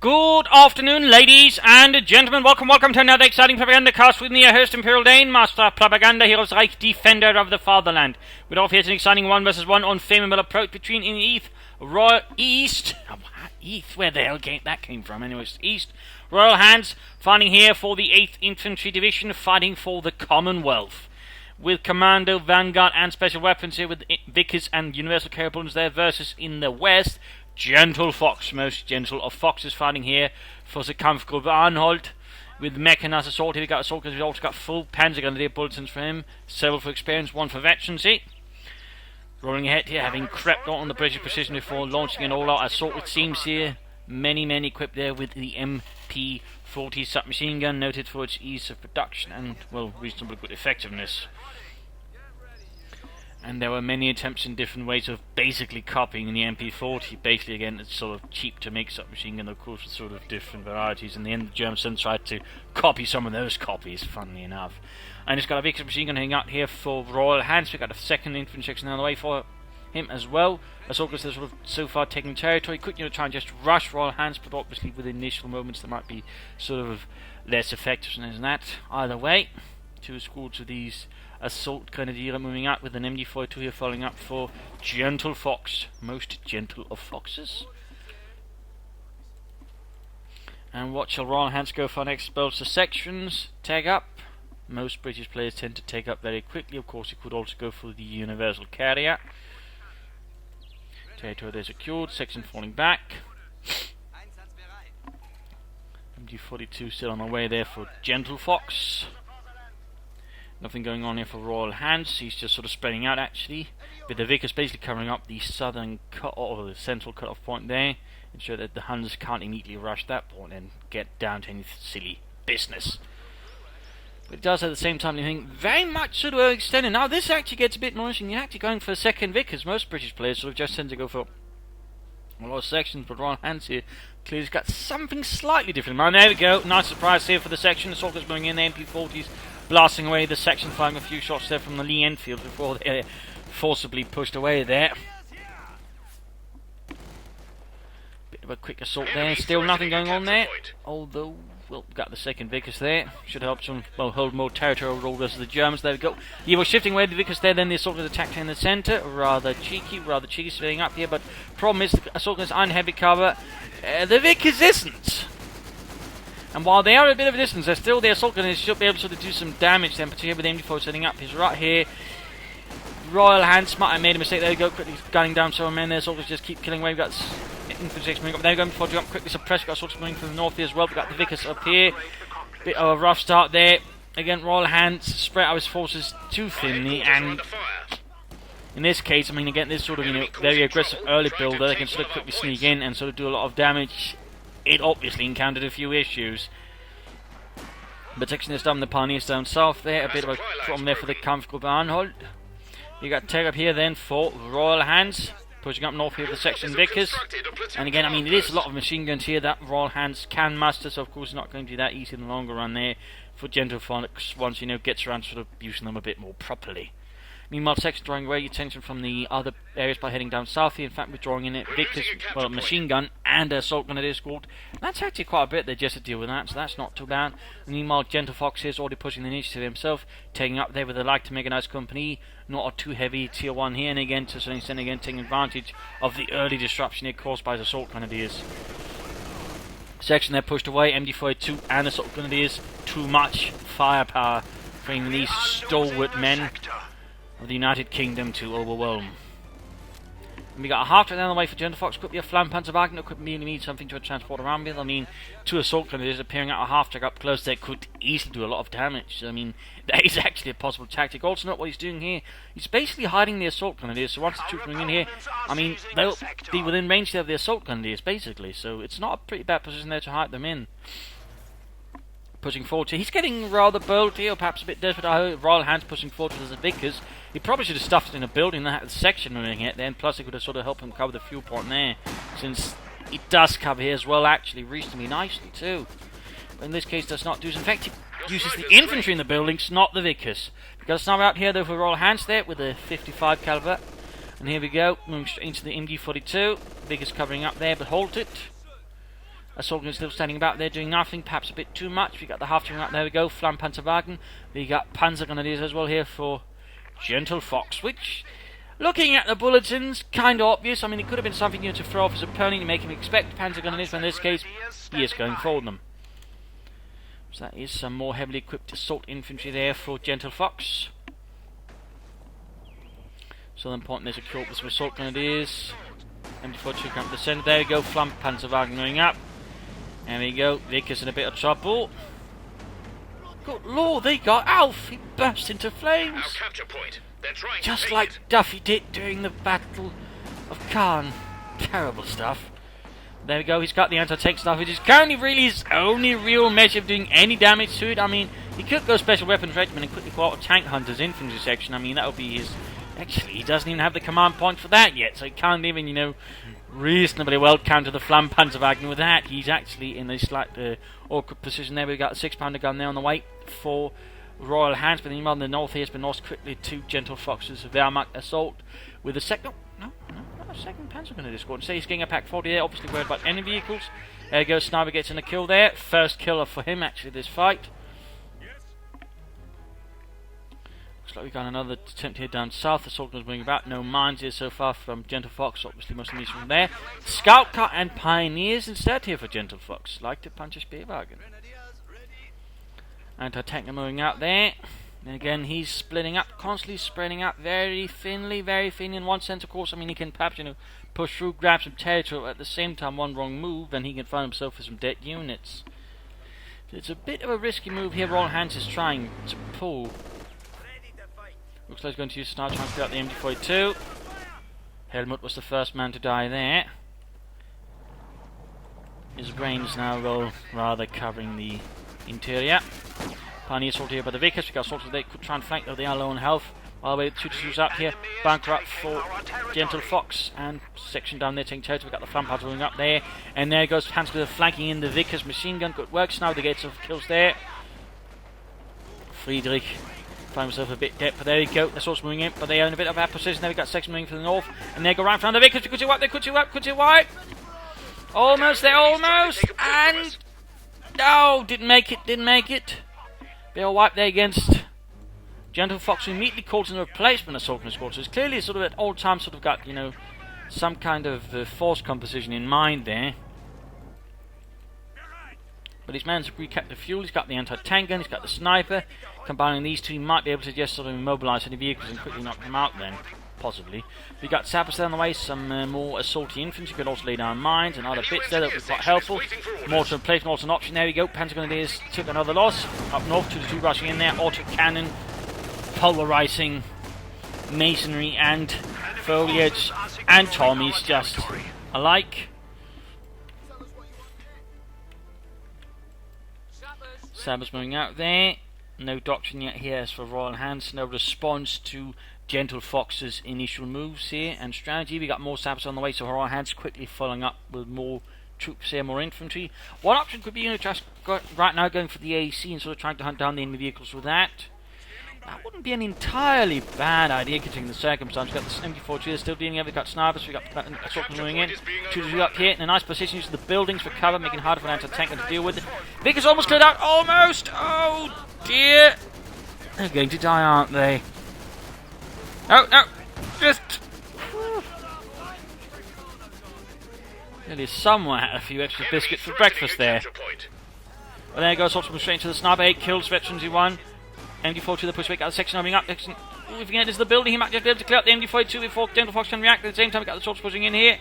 Good afternoon, ladies and gentlemen. Welcome to another exciting Propagandacast with me, your host, Imperial Dane, Master Propaganda, Heroes Reich, Defender of the Fatherland. We're off here to an exciting 1-versus-1 unfavorable approach between in East, where the hell that came from? Anyways, East, Royalhants, fighting here for the 8th Infantry Division, fighting for the Commonwealth. With Commando, Vanguard, and Special Weapons here with Vickers and Universal Carrier Opponents there versus in the West, Gentlefox, most gentle of foxes, fighting here for the Kampfgruppe Anhalt. With Mechanized Assault, we got Assault, we've also got full Panzergrenadier bulletins for him, several for experience, one for veterancy. Rolling ahead here, having crept on the British position before launching an all-out assault, it seems here. Many equipped there with the MP40 submachine gun, noted for its ease of production and, well, reasonably good effectiveness. And there were many attempts in different ways of basically copying the MP40. Basically, again, it's sort of cheap to make submachine gun, of course, with sort of different varieties. In the end, the Germans then tried to copy some of those copies, funnily enough. And it's got a Vickers machine gun hanging out here for Royalhants. We've got a 2nd infantry section on the way for him as well. Assault is sort of so far taking territory. Could, try and just rush Royalhants, but obviously with initial moments there might be sort of less effective than that. Either way, 2 squads of these Assault Grenadier moving out with an MD42 here following up for Gentlefox, most gentle of foxes. And what shall Royalhants go for next? Bolster sections, tag up. Most British players tend to take up very quickly. Of course, you could also go for the Universal Carrier. Territory there secured, section falling back. MD42 still on the way there for Gentlefox. Nothing going on here for Royalhants. He's just sort of spreading out actually, with the Vickers basically covering up the southern cut or the central cut-off point there, ensure that the Huns can't immediately rush that point and get down to any silly business. But it does at the same time, you think, very much sort of extended. Now this actually gets a bit more interesting. You're actually going for a 2nd Vickers. Most British players sort of just tend to go for a lot of sections, but Royalhants here clearly got something slightly different. Now there we go, nice surprise here for the section. The Assaulters going in, the MP40s blasting away the section, firing a few shots there from the Lee Enfield before they're forcibly pushed away there. Bit of a quick assault there, still nothing going on there. Although, well, got the 2nd Vickers there. Should help some, well, hold more territorial role versus the Germans. There we go. Yeah, we're shifting away the Vickers there, then the Assault is attacking in the centre. Rather cheeky, splitting up here, but problem is the Assault is on heavy cover. The Vickers isn't. And while they are a bit of a distance, they're still the Assault Gunners should be able to sort of do some damage then, particularly with MD4 setting up. He's right here. Royalhants might have made a mistake. There we go, quickly gunning down some men there. Assaulters just keep killing away. We've got infantry moving up. There we go, before jump quickly suppressed. We've got Assaulters moving from the north here as well. We've got the Vickers up here. Bit of a rough start there. Again, Royalhants spread out his forces too thinly, and in this case, I mean, again, this sort of, very aggressive early builder, they can sort of quickly sneak in and sort of do a lot of damage. It obviously encountered a few issues. But section is down, the Pioneers down south there. A bit of a problem there for the Kampfgruppe Anhalt. You got tag up here then for Royalhants, pushing up north here for the section Vickers. And again, I mean, it is a lot of machine guns here that Royalhants can master, so of course it's not going to be that easy in the longer run there for Gentlefox once, gets around to sort of using them a bit more properly. Meanwhile, section drawing away attention from the other areas by heading down south here. In fact, we're drawing in it Vickers, well, machine gun and Assault Grenadier squad. That's actually quite a bit there just to deal with that, so that's not too bad. Meanwhile, Gentlefox is already pushing the initiative himself, taking up there with the like to Mechanized Company. Not a too heavy tier 1 here, and again, to some extent, taking advantage of the early disruption here caused by the Assault Grenadiers. Section there pushed away, MD42 and Assault Grenadiers. Too much firepower, bringing these stalwart men of the United Kingdom to overwhelm. And we got a half track down the way for Gentlefox. Could be a flank Panzerwagen, it could be need something to transport around with. I mean, 2 Assault Grenadiers appearing at a half track up close, they could easily do a lot of damage. I mean, that is actually a possible tactic. Also, not what he's doing here. He's basically hiding the Assault Grenadiers, so once the troops coming in here, I mean, they'll be within range of the Assault Grenadiers, basically. So it's not a pretty bad position there to hide them in. Pushing forward to, he's getting rather bold here, or perhaps a bit desperate. I hope Royalhants pushing forward to the Vickers. He probably should have stuffed it in a building that had a section running it then, plus it could have sort of helped him cover the fuel point there, since it does cover here as well, actually, reasonably nicely too. But in this case, does not do so. In fact, he uses the infantry in the buildings, not the Vickers. Because now we're out here though for Royalhants there with a 55 caliber. And here we go, moving straight into the MD42. Vickers covering up there, but halted. Assault gun still standing about there doing nothing, perhaps a bit too much. We got the half-turn out, there we go, Flammpanzerwagen. We got Panzergrenadiers as well here for Gentlefox, which, looking at the bulletins, kind of obvious. I mean, it could have been something to throw off his opponent to make him expect Panzergrenadiers, but in this case, he is going for them. So that is some more heavily equipped assault infantry there for Gentlefox. Southern point, there's a kill with some assault grenadiers. MD42 come to the centre, there we go, Flammpanzerwagen going up. There we go, Vickers in a bit of trouble. Good lord, they got Alf! He burst into flames! Our capture point. That's right. Just like Duffy did during the Battle of Khan. Terrible stuff. There we go, he's got the anti-tank stuff, which is currently really his only real measure of doing any damage to it. I mean, he could go Special Weapons Regiment and quickly pull out a Tank Hunter's infantry section. I mean, that would be his... Actually, he doesn't even have the command point for that yet, so he can't even, you know, reasonably well counter the Flammpanzerwagen with that. He's actually in a slight awkward position there. We've got a 6-pounder gun there on the way for Royalhants, but meanwhile in the north here has been lost quickly to Gentlefox's Wehrmacht assault with a second... No, second Panzergrenadier squad. So he's getting a Pack 40 there, obviously worried about enemy vehicles. There goes Sniper, gets in a kill there. First killer for him, actually, this fight. Looks like we've got another attempt here down south. The assault gun's moving about. No mines here so far from Gentlefox. Obviously, most of these from there. Scout car and Pioneers instead here for Gentlefox. Like to punch a Speerwagen. Anti-tank moving out there. And again, he's splitting up, constantly spreading out very thinly in one sense, of course. I mean, he can perhaps, you know, push through, grab some territory, but at the same time, one wrong move, and he can find himself with some dead units. So it's a bit of a risky move here Royalhants is trying to pull. Looks like he's going to use sniper trying to clear out the MD42. Helmut was the first man to die there. His brains now roll, rather covering the interior. Pioneer assault here by the Vickers. We got assaulted, they could try and flank though they are low on health. While we 2-2's up here, bunker up for Gentlefox and section down there taking territory. We got the Flammpanzer rolling up there, and there goes Panzer flanking in the Vickers machine gun. Good work, now the gates of kills there. Friedrich find himself a bit dead, but there we go. The assault's moving in, but they are in a bit of a bad position. There we got section moving for the north, and they go right from the Vickers. Could you wipe? They could you wipe? Could you wipe? Almost there, almost, and no, didn't make it. They'll wipe there against Gentlefox, who immediately calls in a replacement assault gun squad. So it's clearly sort of at old time sort of got, you know, some kind of force composition in mind there. But he's managed to recap the fuel, he's got the anti-tank gun, he's got the sniper. Combining these two, he might be able to just sort of immobilise any vehicles and quickly knock them out then. Possibly. We've got sappers there on the way, some more assaulty infantry. You could also lay down mines and other bits there that would be quite helpful. Mortar replacement, also an option. There we go. Panzergrenadiers took another loss. Up north, 2-2 rushing in there. Auto cannon, pulverising masonry and foliage and Tommies just alike. Sappers moving out there. No doctrine yet here as for Royalhants. No response to Gentlefox's initial moves here and strategy. We got more sappers on the way, so Royalhants quickly following up with more troops here, more infantry. One option could be, you know, just right now going for the AC and sort of trying to hunt down the enemy vehicles with that. That wouldn't be an entirely bad idea considering the circumstances. We've got the MD42 still dealing with it. We've got snipers, we've got assault moving in. 2-2 up here in a nice position, using the buildings for cover, making it harder for an anti-tank to deal with. Vickers almost cleared out, almost! Oh dear! They're going to die, aren't they? No, just... Really, someone had a few extra biscuits for breakfast there. Well, there goes Hotspur straight into the sniper. 8 kills, veterans he won. MD42 the pushback out of the section opening up. If we can get into the building, he might just be able to clear out the MD42 before Gentlefox can react. At the same time, we got the swords pushing in here.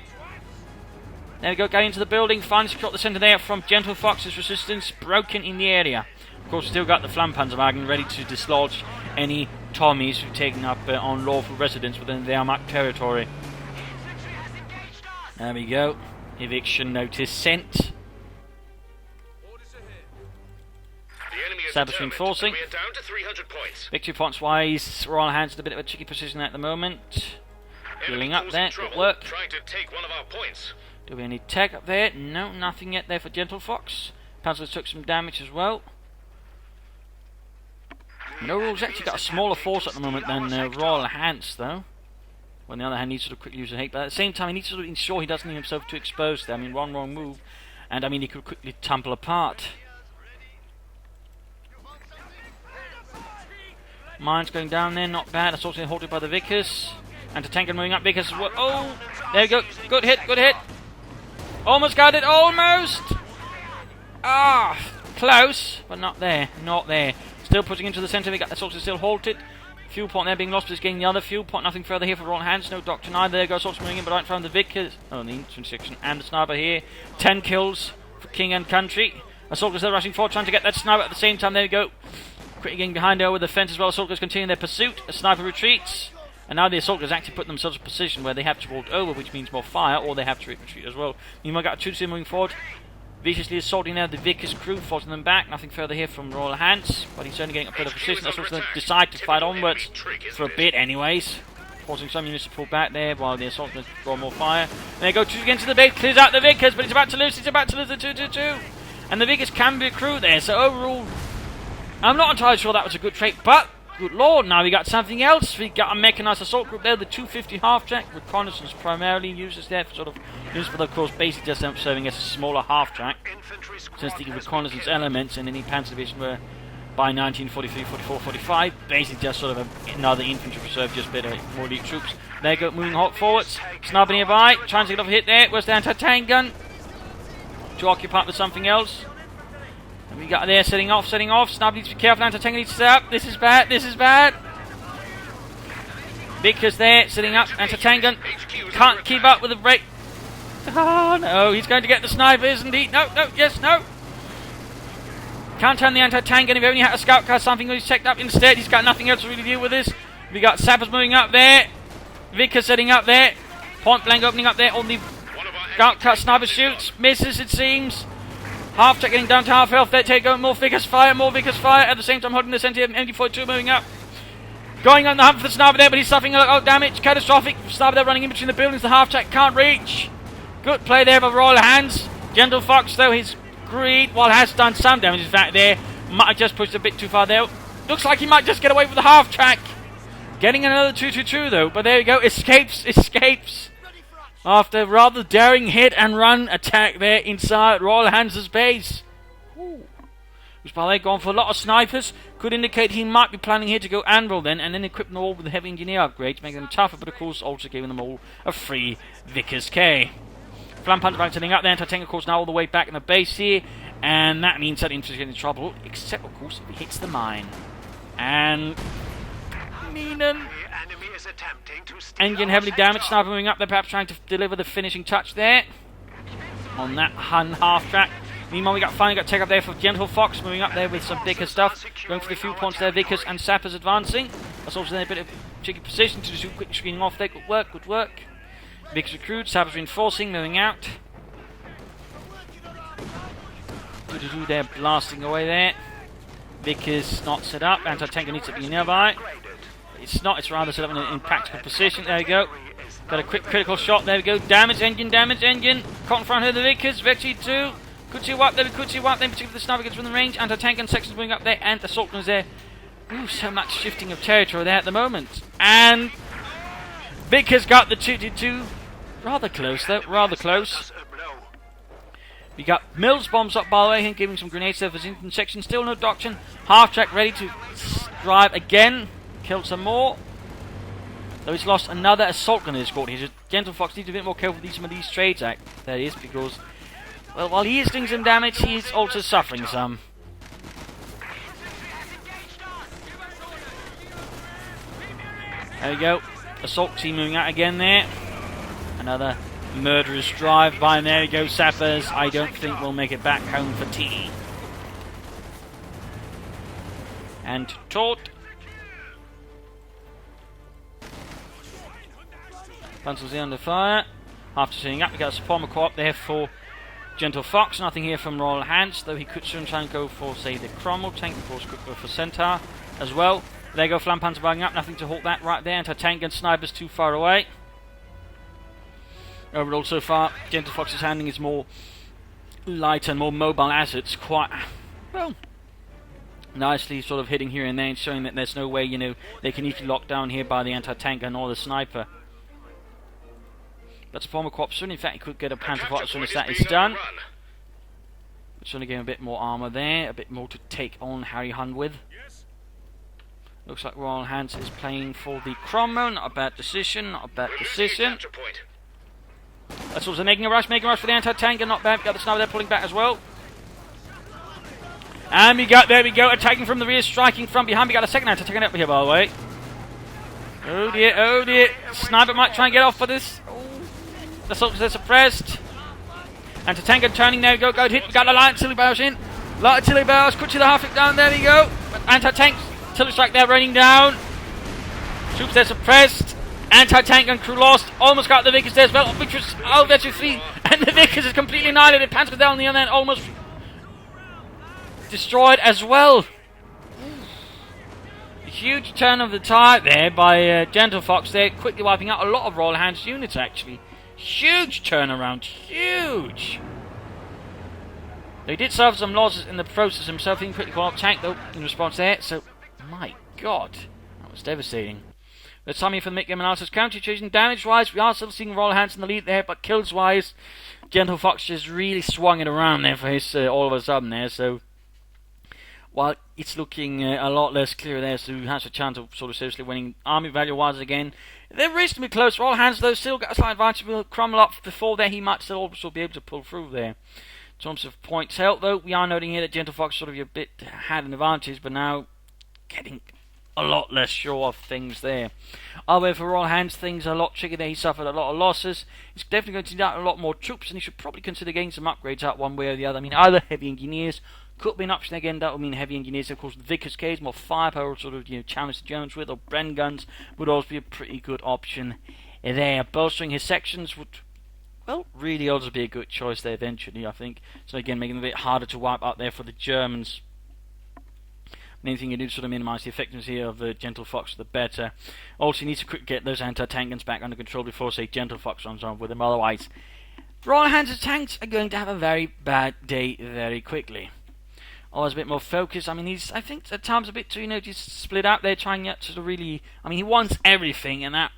There we go, going into the building. Finally secure the centre there from Gentlefox's resistance. Broken in the area. Of course, still got the Flammpanzerwagen ready to dislodge any Tommies who've taken up unlawful residence within the Wehrmacht territory. There we go. Eviction notice sent. Sappers reinforcing. Victory points wise, Royalhants in a bit of a tricky position at the moment. Healing up there, good work. Do we have any tech up there? No, nothing yet there for Gentlefox. Panzers took some damage as well. No rules actually got a smaller force at the moment than Royalhants though. On the other hand, he needs to quickly use a hate, but at the same time, he needs to ensure he doesn't leave himself too exposed there. I mean, one wrong move, And I mean, he could quickly tumble apart. Mines going down there, not bad. Assault's halted by the Vickers. Anti-tank moving up. Vickers. Oh, there you go. Good hit, good hit. Almost got it, almost. Ah, close, but not there, not there. Still pushing into the centre. We got Assault's still halted. Fuel point there being lost, but he's getting the other fuel point. Nothing further here for Royalhants. No doctor either. There goes Assault's moving in, but right in front of the Vickers. Oh, the infantry section and the sniper here. 10 kills for King and Country. Assault is still rushing forward, trying to get that sniper at the same time. There we go. Quickly getting behind over the fence as well. Assault continue their pursuit. A sniper retreats. And now the Assaulters actually put themselves in a position where they have to hold over, which means more fire, or they have to retreat as well. Meanwhile, got 2-2 moving forward. Viciously assaulting now the Vickers crew, forcing them back. Nothing further here from Royalhants, but he's certainly getting a bit of position. Assaulters then decide to fight onwards for a bit anyways. Forcing some units to pull back there while the Assaulters draw more fire. And they go 2 against the base, clears out the Vickers, but he's about to lose the 2-2-2. And the Vickers can be a crew there, so overall, I'm not entirely sure that was a good trait, but good lord, now we got something else. We got a mechanised assault group there, the 250 half-track. Reconnaissance primarily uses there for sort of use, but of course basically just serving as a smaller half-track. Since the reconnaissance elements in any Panzer division were by 1943, 44, 45, basically just sort of another infantry reserve, just better, more elite troops. There go, moving hot forwards. Sniper nearby, trying to get off a hit there. Where's the anti-tank gun? To occupy with something else. And we got there, setting off. Sniper needs to be careful, anti-tank needs to set up. This is bad. Vickers there, setting up, anti-tank gun. Can't keep up with the break. Oh no, he's going to get the sniper, isn't he? No. Can't turn the anti-tank gun if he only had a scout car, something he's checked up instead. He's got nothing else to really deal with this. We got sappers moving up there. Vickers setting up there. Point blank opening up there on the scout car. Sniper shoots, misses it seems. Half track getting down to half health there. Take out more Vickers fire. At the same time holding the centre. MD42 moving up. Going on the hunt for the sniper there, but he's suffering a lot of damage. Catastrophic. Sniper there running in between the buildings. The half track can't reach. Good play there by Royalhants. Gentlefox though, his greed, while has done some damage in fact there, might have just pushed a bit too far there. Looks like he might just get away with the half track. Getting another 2-2-2 though, but there we go. Escapes. After a rather daring hit and run attack there inside Royalhants' base. Who's by the way gone for a lot of snipers. Could indicate he might be planning here to go Anvil then, and then equip them all with the heavy engineer upgrades, making them tougher, but of course also giving them all a free Vickers K. Flam Punch back turning up there, anti-tank of course now all the way back in the base here, and that means that infantry is in trouble, except of course if he hits the mine. And Meenan. Engine heavily damaged, sniper moving up there, perhaps trying to deliver the finishing touch there on that Hun half track. Meanwhile, we finally got take up there for Gentlefox, moving up there with some bigger stuff, going for the fuel points there. Vickers and sappers advancing. That's also in a bit of tricky position to do quick screening off there. Good work. Vickers recruit, sappers reinforcing, moving out. They're blasting away there. Vickers not set up. Anti-tanker needs to be nearby. It's not, it's rather set up in practical position. There we go. Got a quick critical shot. There we go. Damage engine. Caught in front of the Vickers. Vecchi 2. Could you wipe there? Then particularly the sniper gets from the range. Anti-tank and sections moving up there. And the assault guns there. Ooh, so much shifting of territory there at the moment. And Vickers got the 2-2. Rather close though. We got Mills bombs up by the way. Him giving some grenades there for his section. Still no doctrine. Half track ready to drive again. Killed some more. Though he's lost another assault gun in his squad. Gentlefox needs to be a bit more careful with some of these trades that is, because well, while he is doing some damage, he is also suffering some. There we go. Assault team moving out again there. Another murderous drive by, and there we go. Sappers, I don't think we'll make it back home for tea. And Tort. Pencils under fire. After setting up, we got a support co-op there for Gentlefox. Nothing here from Royalhants, though he could soon try and go for, say, the Cromwell tank. Of course, could go for Centaur as well. There you go, Flam Panzer backing up. Nothing to halt that right there. Anti-tank and snipers too far away. Overall, so far, Gentlefox's handling is more light and more mobile assets. Quite, well, nicely sort of hitting here and there and showing that there's no way, they can easily lock down here by the anti-tank gun or the sniper. That's a former co-op soon. In fact, he could get a Panzer fighter as soon as that is done. Trying to give him a bit more armour there, a bit more to take on Harry Hunt with. Looks like Royalhants is playing for the Cromwell. Not a bad decision, not a bad decision. That's also making a rush for the anti-tank, and not bad. Got the sniper there pulling back as well. And there we go, attacking from the rear, striking from behind. We got a second anti-tank up here, by the way. Oh dear. Sniper might try and get off for this. Oh. The soldiers are suppressed. Anti-tank turning there, go hit. We got a light artillery barrage in. Light artillery barrage, cut to the half down, there we go. Anti-tank, artillery strike there raining down. Troops there suppressed. Anti-tank and crew lost. Almost got the Vickers there as well. Vickers, that's your feet. And the Vickers is completely annihilated. Panzer down the other end, almost destroyed as well. A huge turn of the tide there by Gentlefox there, quickly wiping out a lot of Royalhants units actually. Huge turnaround, huge. They did suffer some losses in the process himself, being quickly called up tank though in response there, so my god, that was devastating. Let's time here for the mid-game analysis. Counter situation damage-wise, we are still seeing Royalhants in the lead there, but kills-wise, Gentlefox just really swung it around there for his all of a sudden there, so while it's looking a lot less clear there, so he has a chance of sort of seriously winning army value-wise again. They're reasonably close. Royalhants, though, still got a slight advantage. Will Cromwell up before there. He might still also be able to pull through there. In terms of points held, though, we are noting here that Gentlefox sort of a bit had an advantage, but now getting a lot less sure of things there. However, for Royalhants, things are a lot trickier there. He suffered a lot of losses. He's definitely going to need out a lot more troops, and he should probably consider getting some upgrades out one way or the other. I mean, either heavy engineers could be an option again. That would mean heavy engineers. Of course, the Vickers case, more firepower, sort of challenge the Germans with, or Bren guns would also be a pretty good option there. Bolstering his sections would, well, really also be a good choice there eventually, I think. So again, making it a bit harder to wipe out there for the Germans. Main thing you do to sort of minimise the effectiveness here of Gentlefox, the better. Also, you need to quick get those anti-tank guns back under control before, say, Gentlefox runs on with them. Otherwise, Royalhants' tanks are going to have a very bad day very quickly. Always a bit more focused. I mean, he's, I think, at times a bit too, just split out there, trying to sort of really. I mean, he wants everything, and that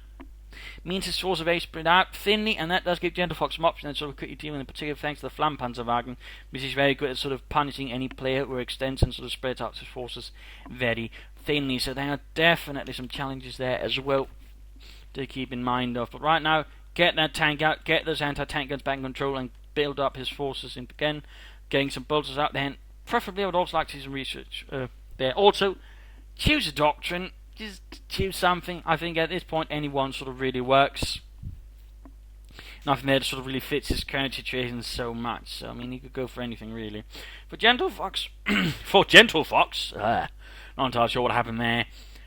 means his force are very spread out thinly, and that does give Gentlefox some options and sort of quickly dealing, in particular thanks to the Flammpanzerwagen, which is very good at sort of punishing any player who extends and sort of spreads out his forces very thinly. So there are definitely some challenges there as well to keep in mind of. But right now, get that tank out, get those anti-tank guns back in control, and build up his forces again, getting some bolters out there. And preferably, I would also like to see some research there. Also, choose a doctrine. Just choose something. I think at this point, any one sort of really works. Nothing there that sort of really fits his current situation so much. So, I mean, he could go for anything, really. For Gentlefox, not entirely sure what happened there.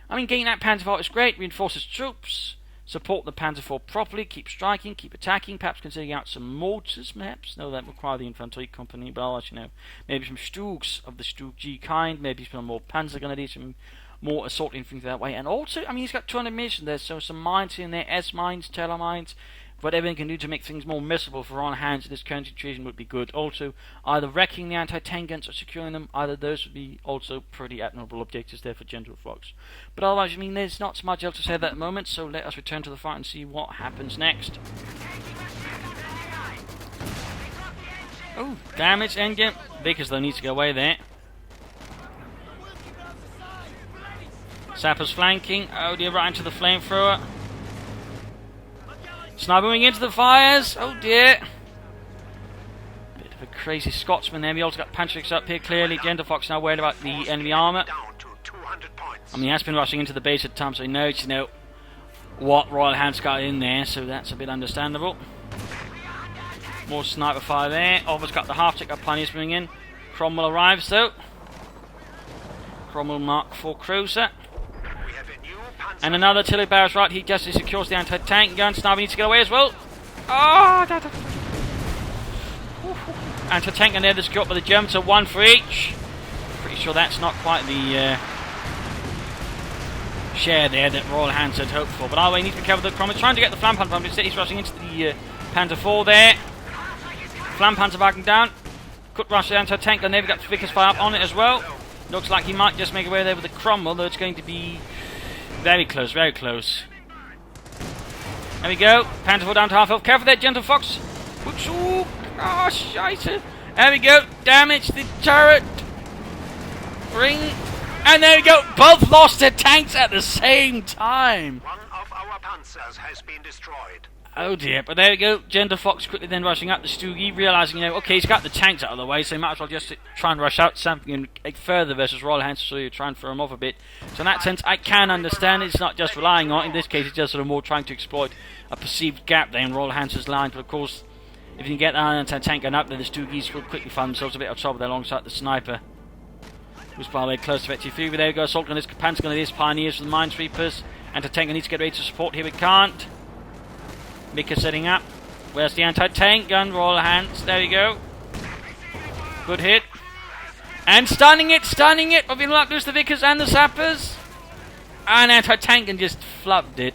I mean, getting that Panzer IV is great. Reinforces troops. Support the Panzer IV properly. Keep striking. Keep attacking. Perhaps considering out some mortars, perhaps. No, that require the infantry company, but I'll let you know. Maybe some Stugs of the Stug G kind. Maybe some more Panzer Grenadiers, some more assault infantry that way. And also, I mean, he's got 200 munitions there, so some mines in there, S-mines, Teller mines, whatever he can do to make things more missable for Royalhants in this current situation would be good. Also, either wrecking the anti-tank guns or securing them, either of those would be also pretty admirable objectives there for Gentlefox. But otherwise, I mean, there's not so much else to say at that moment, so let us return to the fight and see what happens next. Oh, damage engine. Vickers, though, needs to go away there. Sappers flanking. Oh dear, right into the flamethrower. Sniper moving into the fires. Oh dear. Bit of a crazy Scotsman there. We also got Pantrix up here clearly. Gentlefox now worried about the enemy armour. I mean, he has been rushing into the base at times, so he knows, what Royalhants got in there, so that's a bit understandable. More sniper fire there. Almost got the half-tick, got pioneers moving in. Cromwell arrives though. Cromwell Mark IV cruiser. And another artillery barrage right. He just secures the anti-tank gun. Sniper needs to get away as well. Oh! Anti-tank gun there that's got by the Germans, so one for each. Pretty sure that's not quite the share there that Royalhants had hoped for. But either way, he needs to be careful with the Cromwell. Trying to get the Flammpanzer, but instead he's rushing into the Panzer IV there. Flammpanzerwagen down. Could rush the anti-tank gun there. We've got Vickers fire up on it as well. Looks like he might just make away there with the Cromwell, though it's going to be very close, very close. There we go. Panzer IV down to half health. Careful there, Gentlefox. Whoops, oh, shite. There we go. Damage the turret. Ring. And there we go. Both lost their tanks at the same time. One of our panzers has been destroyed. Oh dear, but there we go. Gentlefox quickly then rushing up the Stoogie, realising, you know, okay, he's got the tanks out of the way, so he might as well just try and rush out something further versus Royalhants, so you try and throw him off a bit. So in that sense, I can understand it's not just relying on it. In this case, it's just sort of more trying to exploit a perceived gap there in Royalhants' line. But of course, if you can get that anti-tank gun up there, the Stoogies will quickly find themselves a bit of trouble there alongside the sniper, who's by the way close to Vector 3. But there we go, Assault Gun is Panzer Gun, it is Pioneers for the Minesweepers. Anti-tank gun needs to get ready to support here, we can't. Mika setting up. Where's the anti-tank gun? Royalhants. There we go. Good hit. And stunning it. But we not lose the Vickers and the Sappers. And anti-tank gun just flubbed it.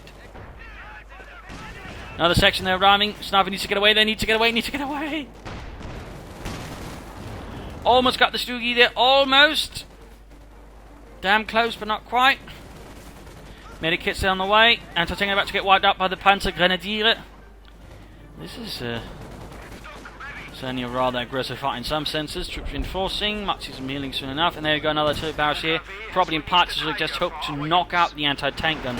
Another section there arriving. Sniper needs to get away. They need to get away. Almost got the Stoogie there. Almost. Damn close, but not quite. Medikits on the way. Anti-tank about to get wiped out by the Panzer Grenadier. This is certainly a rather aggressive fight in some senses. Troops reinforcing. Muxies and healing soon enough. And there we go, another turret barrage here. Probably in parts as we just hope to knock out the anti-tank gun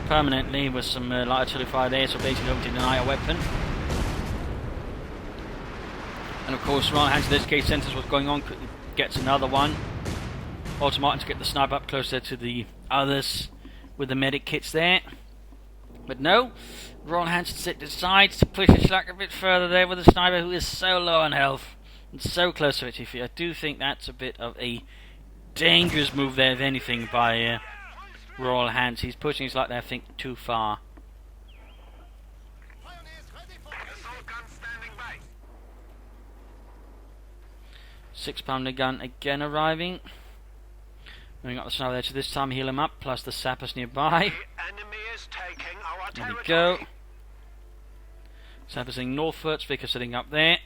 permanently with some light artillery fire there. So basically hoping to deny a weapon. And of course, Royalhants in this case senses what's going on. Quickly gets another one. Automartin to get the sniper up closer to the others with the medic kits there. But no, Royalhants decides to push his luck a bit further there with the sniper, who is so low on health and so close to it. I do think that's a bit of a dangerous move there, if anything, by Royalhants. He's pushing his luck there, I think, too far. Six-pounder gun again arriving. Moving up the sniper there to this time heal him up, plus the sappers nearby. There we go. Sappers heading northwards, Vickers sitting up there.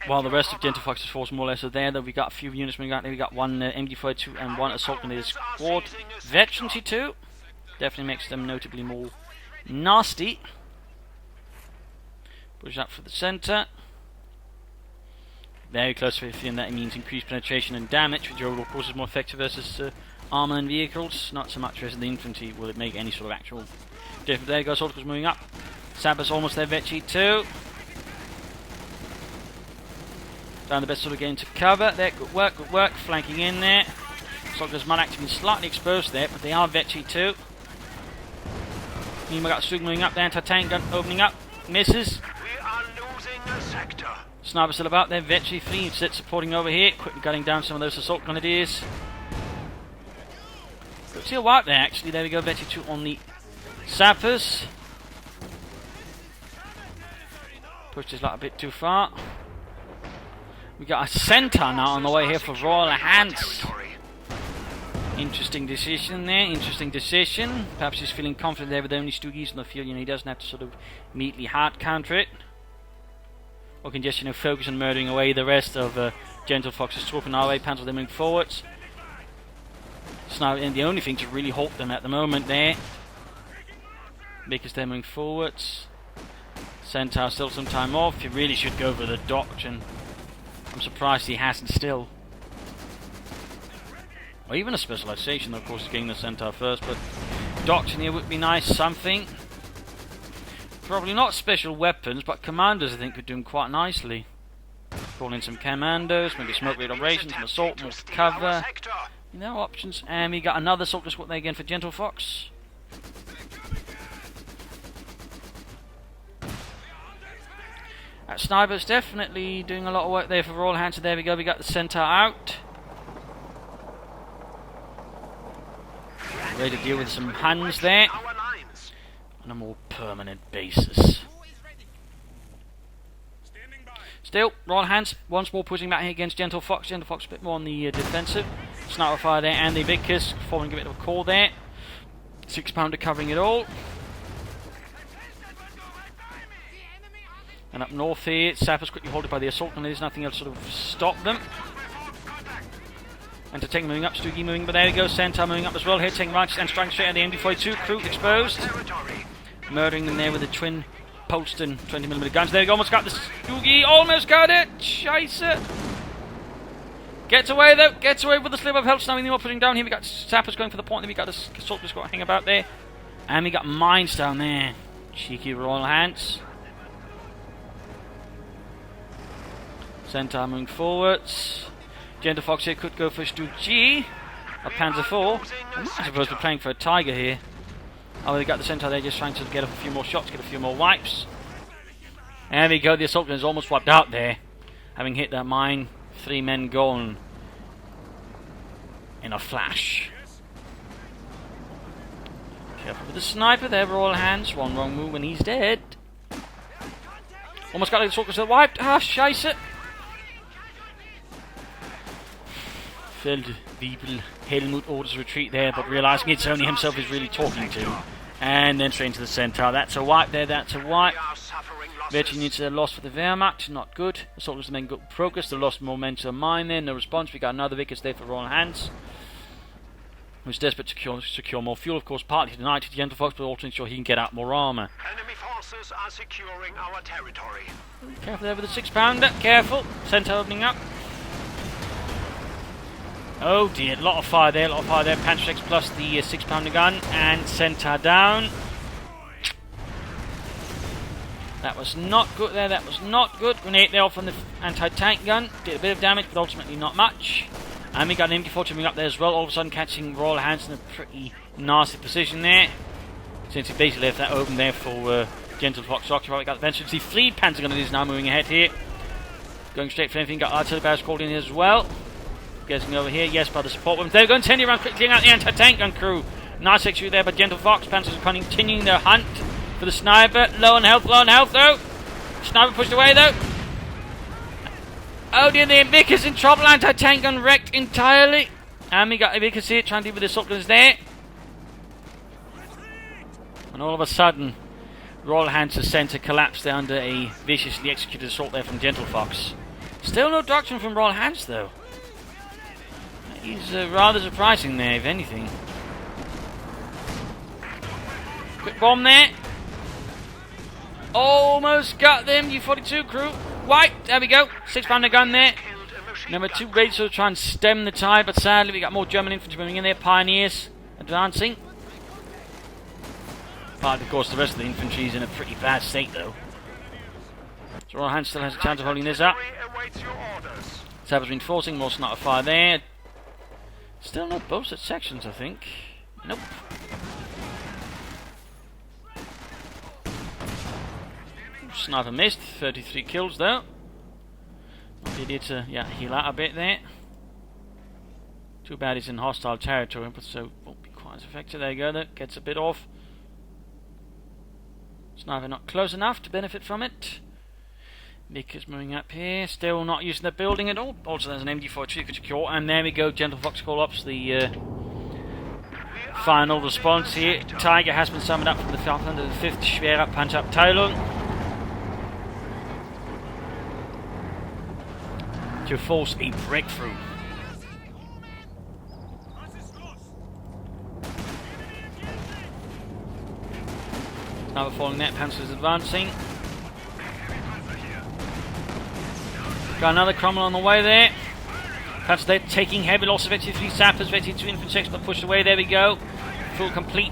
While the rest of Gentlefox's force more or less are there, though we got a few units moving out there. We got one MD-42 and one assault grenadier squad. Veterancy too. Definitely makes them notably more nasty. Push up for the centre. Very close to 50, and that means increased penetration and damage, which overall, of course, is more effective versus armour and vehicles. Not so much versus the infantry will it make any sort of actual difference. There goes Soldiers moving up. Sappers almost there, Vecchi too. Down the best sort of getting to cover. There, good work, flanking in there. Soldiers might actually be slightly exposed there, but they are Vecchi too. Meanwhile, got Stug moving up, the anti-tank gun opening up, misses. We are losing a sector. Sniper still about there, Vecchi 3 sit supporting over here, quickly cutting down some of those assault grenadiers. Good seal wipe there actually, there we go, Vecchi 2 on the sappers. Pushed his luck a bit too far. We got a centaur now on the way here for Royalhants. Interesting decision there, Perhaps he's feeling confident there with only Stoogies in the field, you know, he doesn't have to sort of immediately hard counter it. Or can just, you know, focus on murdering away the rest of Gentlefox's troop in our way. Panzer them moving forwards. Sniper, and the only thing to really halt them at the moment there, because they're moving forwards. Centaur still some time off. He really should go for the doctrine. I'm surprised he hasn't still. Or even a specialization, of course, is getting the Centaur first, but doctrine here would be nice, something. Probably not special weapons, but commandos I think could do them quite nicely. Call in some commandos, maybe smoke raid operations, some assault, more cover. You know, options. And we got another assault squad there again for Gentlefox. That sniper's definitely doing a lot of work there for Royalhants. There we go, we got the Centaur out. Ready to deal with some Huns there. On a more permanent basis. Still, Royalhants once more pushing back here against Gentlefox. Gentlefox a bit more on the defensive. Sniper fire there, and the Vickers forming a bit of a core there. 6-pounder covering it all. And up north here, Sappers quickly halted by the assault, and there's nothing else to sort of stop them. Anti-tank moving up, Stoogie moving, but there we go, Centaur moving up as well, hitting right and striking straight at the MD-42, crew exposed. Murdering them there with the twin Polston 20mm guns. There we go, almost got the Stoogie, almost got it! Scheisse! Gets away though, gets away with the sliver of health. Now we're putting down here. We got sappers going for the point, then we got a assault squad hang about there. And we got mines down there. Cheeky Royalhants. Centaur moving forwards. Gentlefox here could go for Stoogie. A Panzer IV. I'm not supposed to be playing for a Tiger here. Oh, they got the Centaur there just trying to get up a few more shots, get a few more wipes. And there we go, the assault gun is almost wiped out there. Having hit that mine, 3 men gone in a flash. Careful with the sniper there, Royalhants. One wrong move and he's dead. Almost got the assault gun wiped. Ah, scheisse. Feldwebel Helmut orders retreat there, but realising it's only himself he's really talking to. And then straight into the Centaur. That's a wipe there, that's a wipe. Virtually needs a loss for the Wehrmacht, not good. The soldiers then got progress, they lost momentum mine there, no response. We got another Vickers there for Royalhants, who's desperate to secure more fuel, of course, partly denied to Gentlefox, but also to ensure he can get out more armour. Enemy forces are securing our territory. Careful there with the 6-pounder, careful. Centaur opening up. Oh dear, a lot of fire there, Panzer X plus the 6-pounder gun, and Centaur down. That was not good there, that was not good. Grenade there off on the anti-tank gun. Did a bit of damage, but ultimately not much. And we got an MK4 coming up there as well, all of a sudden catching Royalhants in a pretty nasty position there. Since he basically left that open there for Gentlefox to occupy. We got the Vengeance. The Fleet Panzer gun is now moving ahead here. Going straight for anything, got artillery barrels called in here as well. Getting over here, yes, by the support weapons. They're going to continue around quickly out the anti-tank gun crew. Nice execute there by Gentlefox. Panzers are continuing their hunt for the sniper. Low on health though. Sniper pushed away though. Oh dear, the Vickers in trouble. Anti-tank gun wrecked entirely. And we got Vickers here trying to deal with the assault guns there. And all of a sudden, Royalhants' centre collapsed there under a viciously executed assault there from Gentlefox. Still no doctrine from Royalhants though. He's rather surprising there, if anything. Quick bomb there. Almost got them, U-42 crew. White, there we go. 6-pounder gun there. Number 2 ready to try and stem the tide, but sadly we got more German infantry moving in there. Pioneers advancing. But of course the rest of the infantry is in a pretty bad state though. So Royalhants still has a chance of holding this up. Sappers reinforcing, more sniper fire there. Still no boasted sections, I think. Nope. Sniper missed. 33 kills though. They did heal out a bit there. Too bad he's in hostile territory, but so won't be quite as effective. There you go, that gets a bit off. Sniper not close enough to benefit from it. Vickers moving up here, still not using the building at all. Also there's an MD4 tree could secure, and there we go, Gentlefox call ups the final response here. Tiger has been summoned up from the 505th Schwere Panzerabteilung to force a breakthrough. Now we're following that, Panzers advancing. Got another crumble on the way there. Panzers there taking heavy loss of 83 sappers, 82 infantry, but pushed away. There we go. Full complete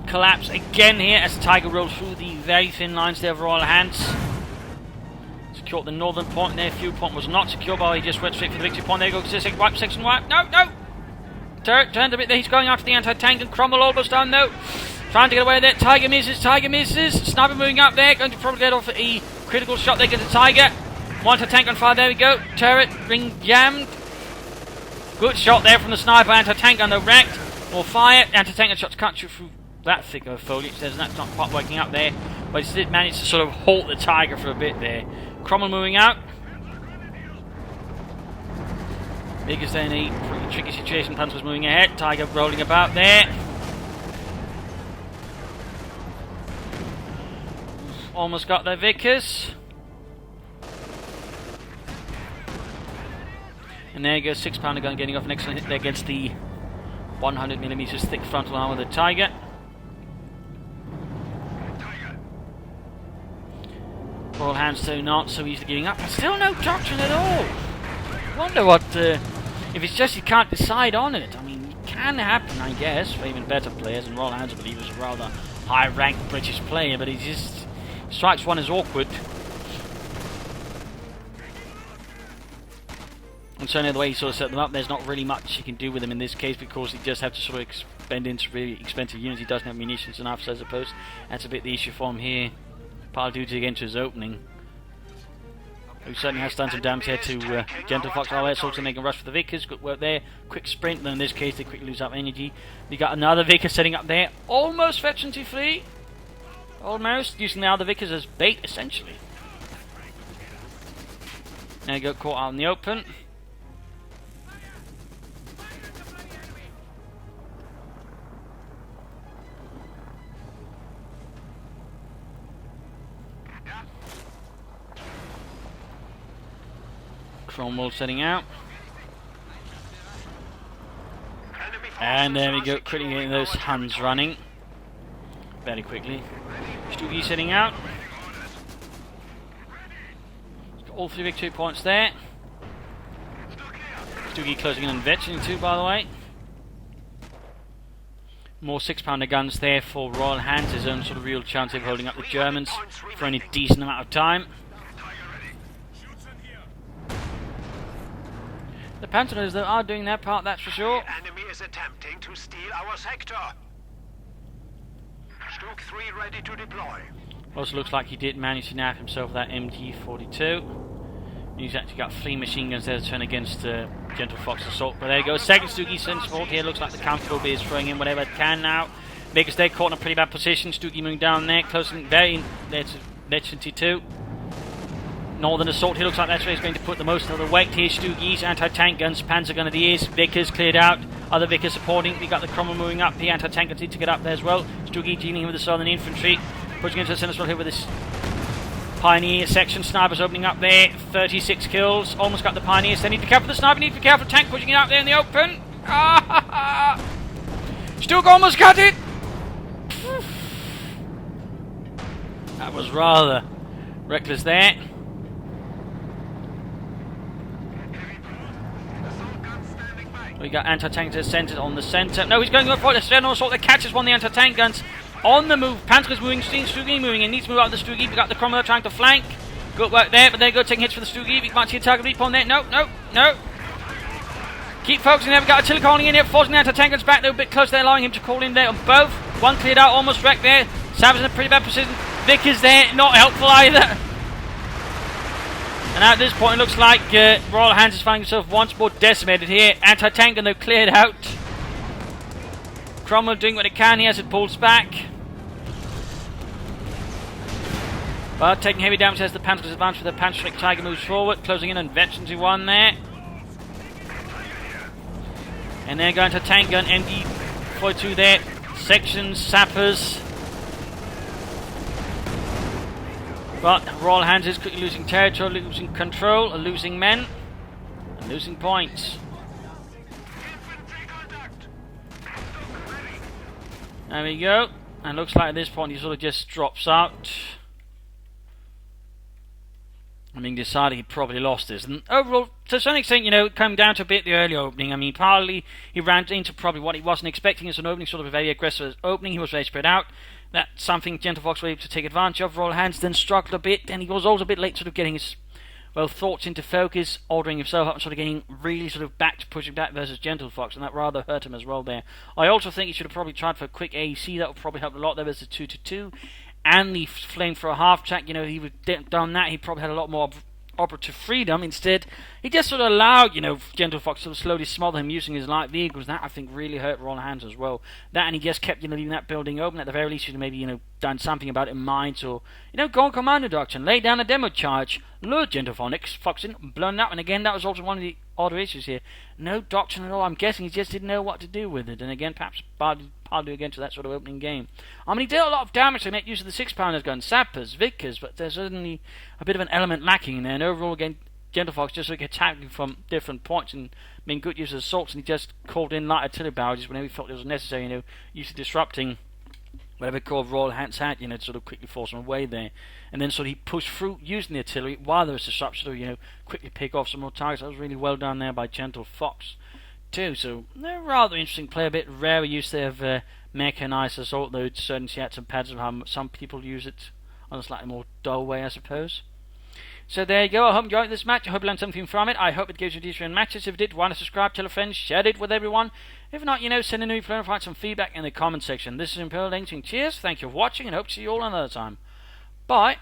collapse again here as the Tiger rolls through the very thin lines there of Royalhants. Secured the northern point there. Fuel point was not secure, but he just went straight for the victory point. There you go. Second wipe, section wipe. No! Turret turned a bit there. He's going after the anti-tank and crumble almost down though. Trying to get away there. Tiger misses. Sniper moving up there. Going to probably get off a critical shot there against the Tiger. One anti-tank on fire, there we go. Turret, ring jammed. Good shot there from the sniper. Anti-tank gun, though, wrecked. More fire. Anti-tank gun shots can't shoot through that thick of foliage. That's not quite working out there. But he did manage to sort of halt the Tiger for a bit there. Cromwell moving out. Vickers then in a pretty tricky situation. Panzer's moving ahead. Tiger rolling about there. Almost got their Vickers. And there you go, 6-pounder gun getting off an excellent hit there against the 100mm thick frontal armor of the Tiger. Royalhants though not so easily giving up. Still no doctrine at all. I wonder what, if it's just you can't decide on it. I mean, it can happen, I guess, for even better players, and Royalhants, I believe, is a rather high-ranked British player, but he just strikes one as awkward. And certainly the way he sort of set them up, there's not really much you can do with him in this case, because he just have to sort of expend into really expensive units. He doesn't have munitions enough, so I suppose that's a bit the issue for him here. Partly due to against his opening. Who certainly has done some damage here to Gentlefox. Oh, that's also making a rush for the Vickers. Good work there. Quick sprint, then in this case they quickly lose up energy. We got another Vickers setting up there. Almost fetching to flee. Almost. Using the other Vickers as bait, essentially. There you go, caught out in the open. Cromwell setting out. And there we go, quickly getting those Huns running. Very quickly. Stuggy setting out. He's got all 3 victory points there. Stuggy closing in on Vetching too, by the way. More 6-pounder guns there for Royalhants, his own sort of real chance of holding up the Germans for any decent amount of time. The Panthers, though, are doing their part, that's for sure. The enemy is attempting to steal our sector. Stug 3 ready to deploy. Also looks like he did manage to nab himself that MG42. He's actually got 3 machine guns there to turn against Gentlefox assault. But there you go, second Stuggy sends forward here. Looks like the comfortable is throwing in whatever it can now. Because they're caught in a pretty bad position. Stuggy moving down there, closing very in there to Legend 2. Northern assault here, looks like that's where he's going to put the most of the weight here. Stuggy's anti-tank guns, Panzer Grenadiers, Vickers cleared out, other Vickers supporting. We got the Cromwell moving up, the anti-tank guns need to get up there as well. Stuggy dealing with the Southern Infantry, pushing into the centre as well here with this Pioneer section. Snipers opening up there, 36 kills, almost got the Pioneers. They need to be careful, the sniper need to be careful, tank pushing it out there in the open. Stug almost got it! That was rather reckless there. We got anti-tank centered on the centre. No, he's going for the Steno assault that catches one of the anti-tank guns on the move. Panzer's moving, Stuggy moving, and needs to move out the Stuggy. We got the Cromwell trying to flank. Good work there, but there you go, taking hits for the Stuggy. We might see a target leap on there. No, no, no. Keep focusing there. We got artillery calling in here, forcing the anti-tank guns back. They're a bit close there, allowing him to call in there on both. One cleared out, almost wrecked there. Savage in a pretty bad position. Vickers there, not helpful either. And at this point, it looks like Royalhants is finding himself once more decimated here. Anti-tank gun, though, cleared out. Cromwell doing what it can here as it pulls back. But taking heavy damage as the Panthers advance with the Panzerschreck Tiger moves forward, closing in on Veterans who won there. And they're going to tank gun, MD42 there. Sections, sappers. But Royalhants is quickly losing territory, losing control, losing men, and losing points. There we go. And looks like at this point he sort of just drops out. I mean, decided he probably lost this. And overall, to some extent, you know, it came down to a bit the early opening. I mean, partly he ran into probably what he wasn't expecting as an opening, sort of a very aggressive opening. He was very spread out. That's something Gentlefox were able to take advantage of. Royalhants then struggled a bit, and he was also a bit late sort of getting his, well, thoughts into focus, ordering himself up and sort of getting really sort of back to pushing back versus Gentlefox, and that rather hurt him as well there. I also think he should have probably tried for a quick AEC. That would probably help a lot there versus 2-2. And the flame for a half track, you know, he would have done that. He probably had a lot more operative freedom. Instead, he just sort of allowed, you know, Gentlefox to sort of slowly smother him using his light vehicles. That, I think, really hurt Royalhants as well. That, and he just kept, you know, leaving that building open. At the very least, he should have maybe, you know, done something about it in mines, or, you know, go on commando doctrine, lay down a demo charge, lure Gentlefox in, blown up. And again, that was also one of the other issues here. No doctrine at all. I'm guessing he just didn't know what to do with it. And again, perhaps partly against that sort of opening game. I mean, he did a lot of damage. They made use of the 6-pounders guns, sappers, Vickers, but there's certainly a bit of an element lacking in there. And overall, again, Gentlefox just like attacking from different points and made good use of assaults, and he just called in light artillery barrages whenever he felt it was necessary, you know, used to disrupting whatever called Royalhants had, to sort of quickly force them away there. And then sort of he pushed through using the artillery while there was disruption to, quickly pick off some more targets. That was really well done there by Gentlefox too. So they're rather interesting play, a bit rare use there of mechanized assault, though certainly she had some patterns of how some people use it on a slightly more dull way, I suppose. So there you go. I hope you enjoyed this match. I hope you learned something from it. I hope it gives you decent matches. If it did, why not subscribe, tell a friend, share it with everyone. If not, send a new friend, find some feedback in the comment section. This is Imperial Dancing. Cheers, thank you for watching, and hope to see you all another time. Bye.